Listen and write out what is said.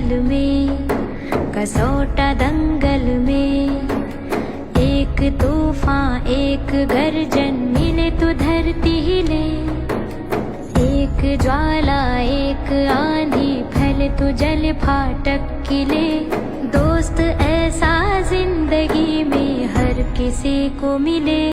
जंगल में, कसौटा दंगल में। एक तूफान एक गर्जन मिले तो धरती हिले, एक ज्वाला एक आंधी फैले तो जल फाटक किले। दोस्त ऐसा जिंदगी में हर किसी को मिले।